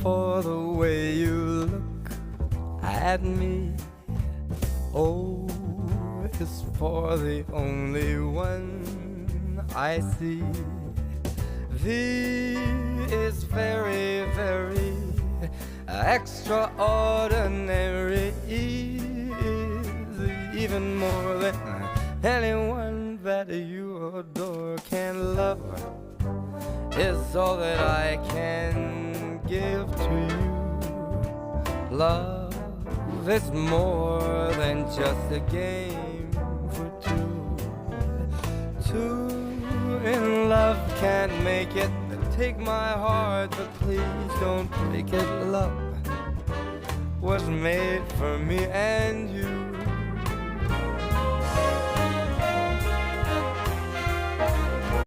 for the way you look at me. O is for the only one I see. V is very, very extraordinary. E is even more than anyone that you adore can love. Is all that I can give to you. Love is more than just a game for two. Two in love can't make it. Take my heart, but please don't break it. Love was made for me and you.